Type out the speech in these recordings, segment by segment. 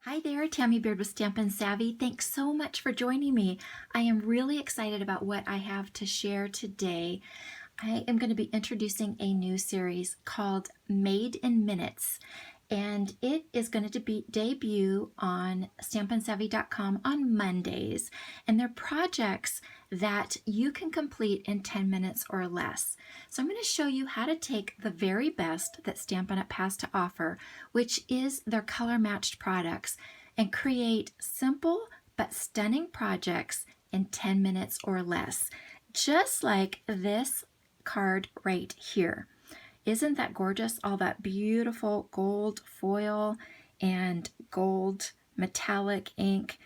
Hi there, Tammy Beard with Stampin' Savvy. Thanks so much for joining me. I am really excited about what I have to share today. I am going to be introducing a new series called Made in Minutes, and it is going to debut on StampinSavvy.com on Mondays, and they're projects that you can complete in 10 minutes or less. So I'm going to show you how to take the very best that Stampin' Up has to offer, which is their color matched products, and create simple but stunning projects in 10 minutes or less, just like this card right here. Isn't that gorgeous? All that beautiful gold foil and gold metallic ink.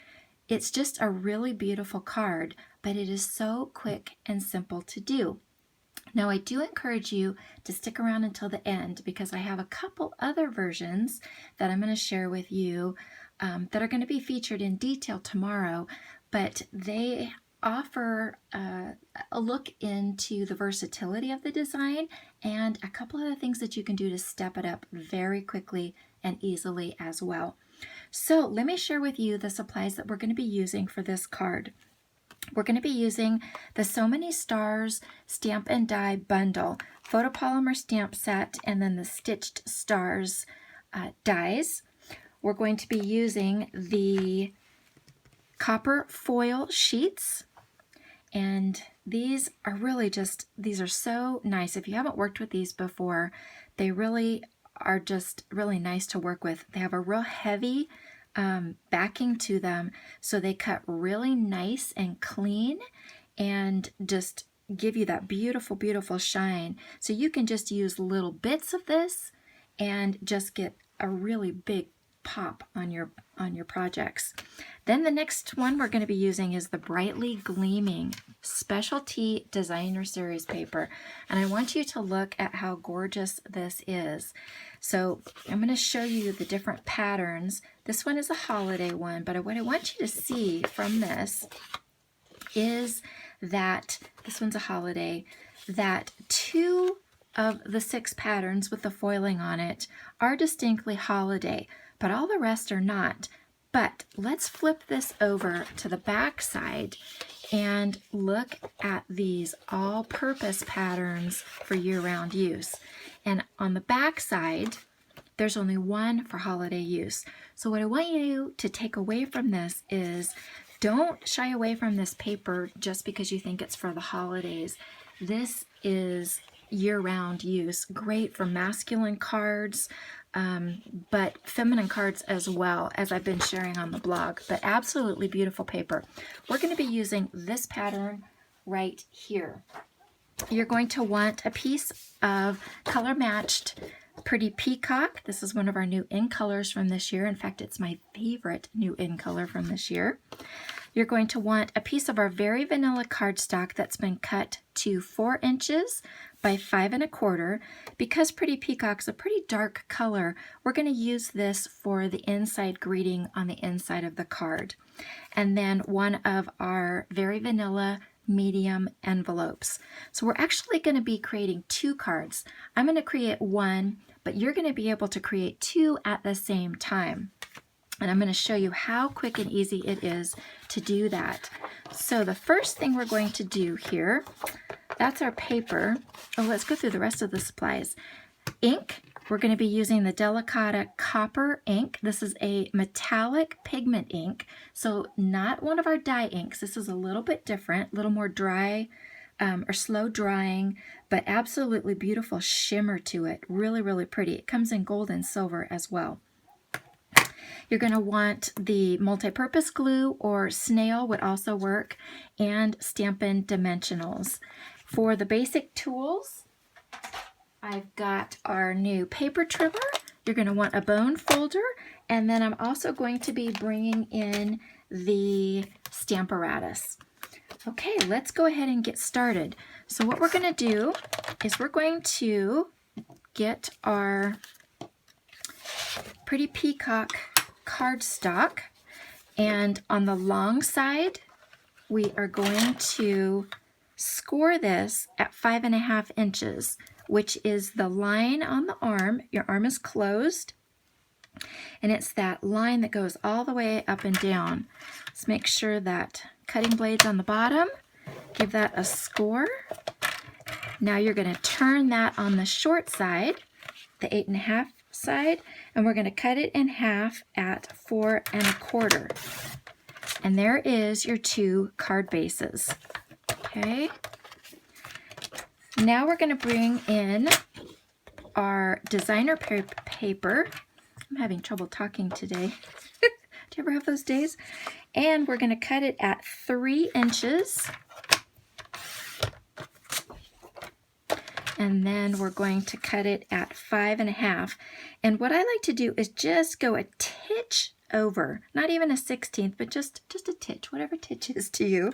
It's just a really beautiful card, but it is so quick and simple to do. Now, I do encourage you to stick around until the end because I have a couple other versions that I'm going to share with you that are going to be featured in detail tomorrow, but they offer a look into the versatility of the design and a couple of the things that you can do to step it up very quickly and easily as well. So let me share with you the supplies that we're going to be using for this card. We're going to be using the So Many Stars Stamp and Die Bundle, photopolymer stamp set, and then the Stitched Stars dies. We're going to be using the copper foil sheets, and these are really these are so nice. If you haven't worked with these before, they really are just really nice to work with. They have a real heavy backing to them, so they cut really nice and clean and just give you that beautiful, beautiful shine. So you can just use little bits of this and just get a really big pop on your projects. Then the next one we're going to be using is the Brightly Gleaming Specialty Designer Series paper, and I want you to look at how gorgeous this is. So I'm going to show you the different patterns. This one is a holiday one, but what I want you to see from this is that this one's a holiday, that 2 of the 6 patterns with the foiling on it are distinctly holiday, but all the rest are not. But let's flip this over to the back side and look at these all-purpose patterns for year-round use. And on the back side, there's only one for holiday use. So what I want you to take away from this is don't shy away from this paper just because you think it's for the holidays. This is year-round use, great for masculine cards, but feminine cards as well, as I've been sharing on the blog. But absolutely beautiful paper. We're going to be using this pattern right here. You're going to want a piece of color matched Pretty Peacock. This is one of our new in colors from this year. In fact, it's my favorite new in color from this year. You're going to want a piece of our very vanilla cardstock that's been cut to 4 inches by 5 1/4. Because Pretty Peacock's a pretty dark color, we're going to use this for the inside greeting on the inside of the card. And then one of our very vanilla medium envelopes. So we're actually going to be creating 2 cards. I'm going to create one, but you're going to be able to create 2 at the same time. And I'm going to show you how quick and easy it is to do that. So the first thing we're going to do here, that's our paper. Oh, let's go through the rest of the supplies. Ink. We're going to be using the DELICATA copper ink. This is a metallic pigment ink, so not one of our dye inks. This is a little bit different, a little more dry or slow drying, but absolutely beautiful shimmer to it. Really, really pretty. It comes in gold and silver as well. You're going to want the multi-purpose glue, or SNAIL would also work, and Stampin' Dimensionals. For the basic tools, I've got our new paper trimmer. You're going to want a bone folder, and then I'm also going to be bringing in the Stamparatus. Okay, let's go ahead and get started. So what we're going to do is we're going to get our Pretty Peacock cardstock, and on the long side we are going to score this at 5 1/2 inches, which is the line on the arm. Your arm is closed, And it's that line that goes all the way up and down. Let's make sure that cutting blade's on the bottom. Give that a score. Now you're going to turn that on the short side, the 8.5 side, and we're going to cut it in half at 4 1/4. And there is your 2 card bases. Okay. Now we're going to bring in our designer paper. I'm having trouble talking today. Do you ever have those days? And we're going to cut it at 3 inches. And then we're going to cut it at 5 1/2. And what I like to do is just go a titch over, not even a 1/16, but just a titch, whatever titch is to you.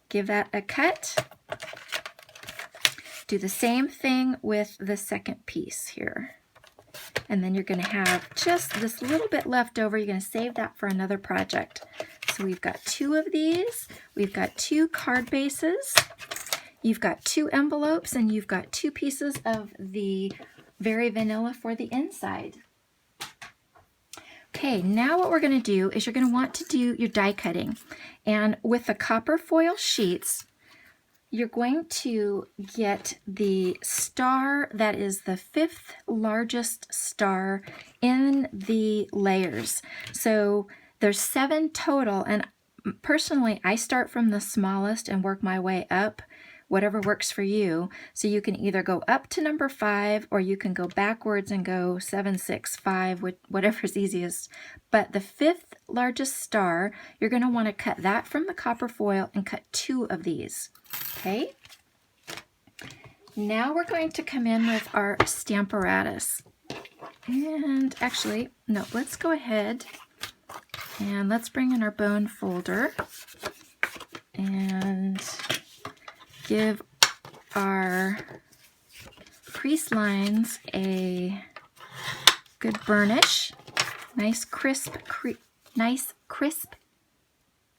Give that a cut. Do the same thing with the second piece here. And then you're going to have just this little bit left over. You're going to save that for another project. So we've got 2 of these. We've got 2 card bases. You've got 2 envelopes, and you've got 2 pieces of the Very Vanilla for the inside. Okay, now what we're going to do is you're going to want to do your die cutting. And with the copper foil sheets, you're going to get the star that is the 5th largest star in the layers. So there's 7 total, and personally I start from the smallest and work my way up, whatever works for you. So you can either go up to number 5, or you can go backwards and go 7, 6, 5, whatever's easiest. But the 5th largest star, you're going to want to cut that from the copper foil and cut 2 of these. Okay. Now we're going to come in with our Stamparatus. And actually, no, let's go ahead and let's bring in our bone folder and give our crease lines a good burnish. Nice crisp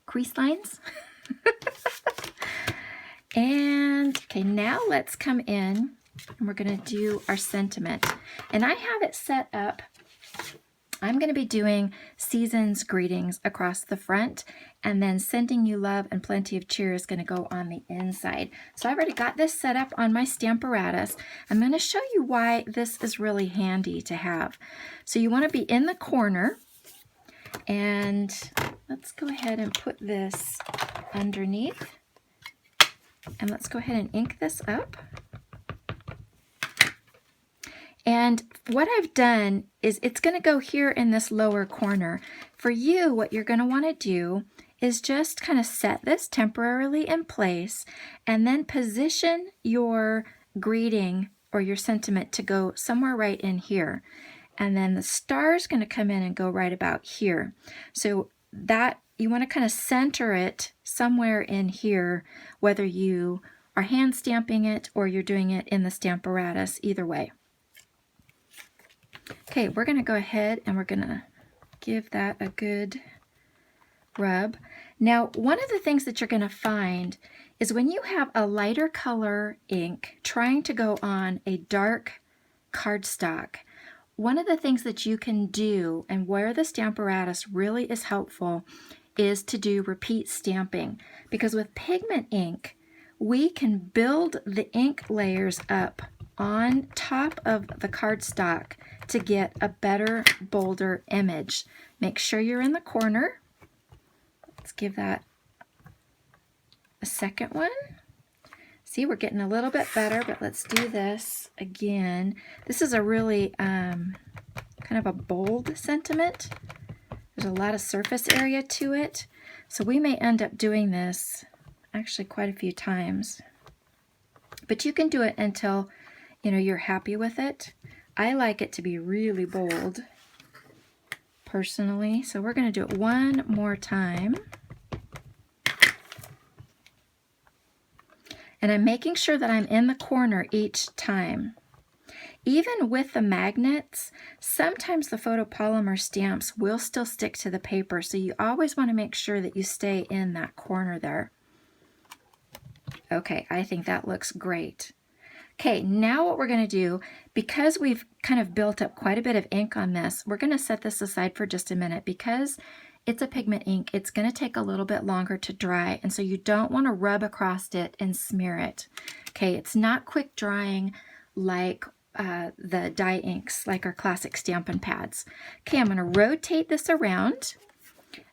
crease lines. And okay, now let's come in and we're going to do our sentiment. And I have it set up. I'm going to be doing season's greetings across the front, and then sending you love and plenty of cheer is going to go on the inside. So I've already got this set up on my Stamparatus. I'm going to show you why this is really handy to have. So you want to be in the corner, and let's go ahead and put this underneath. And let's go ahead and ink this up. And what I've done is it's going to go here in this lower corner. For you, what you're going to want to do is just kind of set this temporarily in place, and then position your greeting or your sentiment to go somewhere right in here. And then the star is going to come in and go right about here. So that you want to kind of center it somewhere in here, whether you are hand stamping it or you're doing it in the Stamparatus, either way. Okay, we're going to go ahead and we're going to give that a good rub. Now, one of the things that you're going to find is when you have a lighter color ink trying to go on a dark cardstock, one of the things that you can do, and where the Stamparatus really is helpful, is to do repeat stamping. Because with pigment ink, we can build the ink layers up on top of the cardstock to get a better, bolder image. Make sure you're in the corner. Let's give that a second one. See, we're getting a little bit better, but let's do this again. This is a really kind of a bold sentiment. There's a lot of surface area to it. So we may end up doing this actually quite a few times. But you can do it until, you know, you're happy with it. I like it to be really bold, personally. So we're going to do it one more time. And I'm making sure that I'm in the corner each time. Even with the magnets, sometimes the photopolymer stamps will still stick to the paper, so you always want to make sure that you stay in that corner there. Okay, I think that looks great. Okay, now what we're going to do, because we've kind of built up quite a bit of ink on this, we're going to set this aside for just a minute. Because it's a pigment ink, it's going to take a little bit longer to dry, and so you don't want to rub across it and smear it. Okay, it's not quick drying like the dye inks, like our classic Stampin' pads. Okay, I'm going to rotate this around.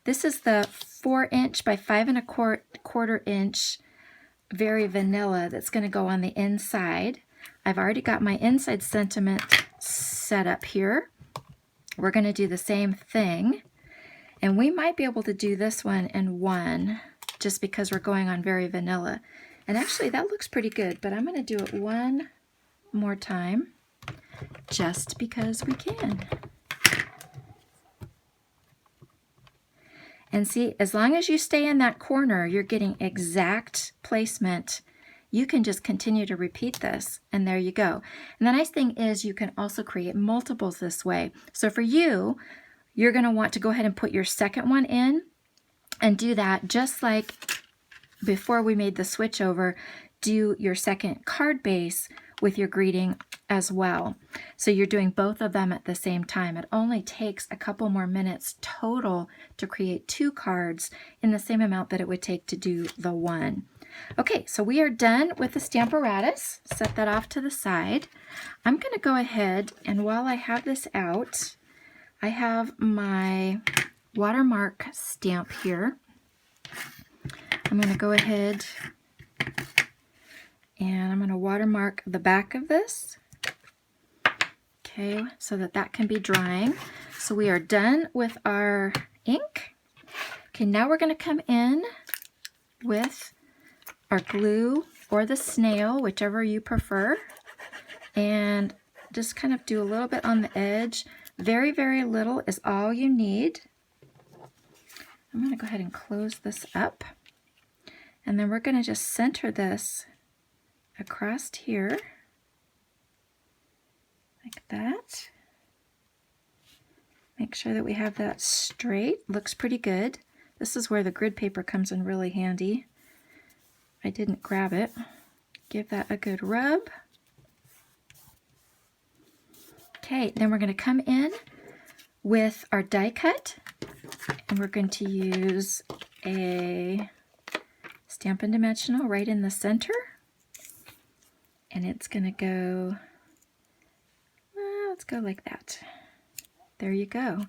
This is the 4" by 5 1/4 inch Very Vanilla that's going to go on the inside. I've already got my inside sentiment set up here. We're going to do the same thing, and we might be able to do this one in one just because we're going on Very Vanilla. And actually that looks pretty good, but I'm going to do it one more time just because we can. And see, as long as you stay in that corner, you're getting exact placement. You can just continue to repeat this, and there you go. And the nice thing is you can also create multiples this way. So for you, you're going to want to go ahead and put your second one in and do that just like before we made the switch over. Do your second card base with your greeting as well. So you're doing both of them at the same time. It only takes a couple more minutes total to create 2 cards in the same amount that it would take to do the one. Okay, so we are done with the Stamparatus. Set that off to the side. I'm going to go ahead, and while I have this out, I have my watermark stamp here. I'm going to go ahead and I'm going to watermark the back of this, okay, so that can be drying. So we are done with our ink. Okay, now we're going to come in with our glue or the snail, whichever you prefer, and just kind of do a little bit on the edge. Very, very little is all you need. I'm going to go ahead and close this up, and then we're going to just center this across here like that. Make sure that we have that straight. Looks pretty good. This is where the grid paper comes in really handy. I didn't grab it. Give that a good rub. Okay, then we're going to come in with our die cut, and we're going to use a Stampin' Dimensional right in the center. And it's going to go, well, let's go like that. There you go.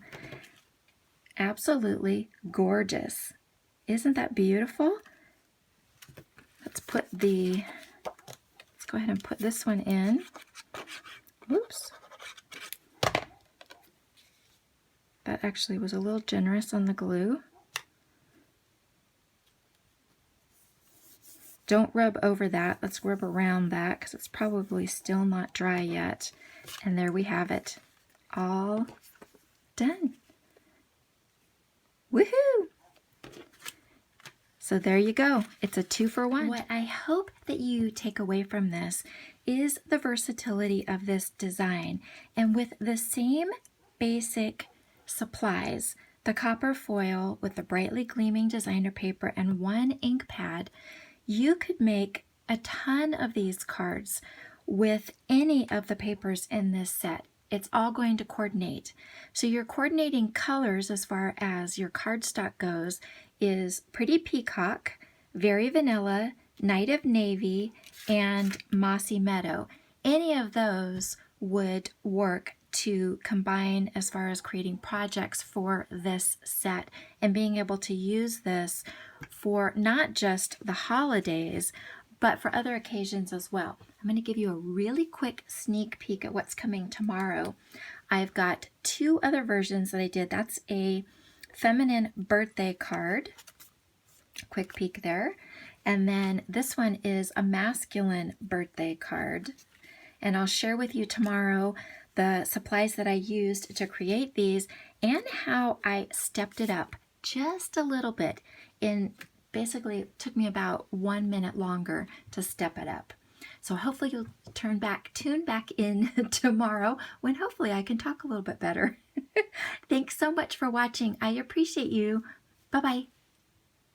Absolutely gorgeous. Isn't that beautiful? Let's go ahead and put this one in. Oops. That actually was a little generous on the glue. Don't rub over that. Let's rub around that because it's probably still not dry yet. And there we have it. All done. Woohoo! So there you go. It's a 2-for-1. What I hope that you take away from this is the versatility of this design. And with the same basic supplies, the copper foil with the brightly gleaming designer paper and 1 ink pad, you could make a ton of these cards with any of the papers in this set. It's all going to coordinate. So your coordinating colors as far as your cardstock goes is Pretty Peacock, Very Vanilla, Night of Navy, and Mossy Meadow. Any of those would work to combine as far as creating projects for this set and being able to use this for not just the holidays, but for other occasions as well. I'm going to give you a really quick sneak peek at what's coming tomorrow. I've got 2 other versions that I did. That's a feminine birthday card. Quick peek there. And then this one is a masculine birthday card. And I'll share with you tomorrow the supplies that I used to create these and how I stepped it up just a little bit. Basically, it took me about 1 minute longer to step it up. So hopefully you'll tune back in tomorrow when hopefully I can talk a little bit better. Thanks so much for watching. I appreciate you. Bye-bye.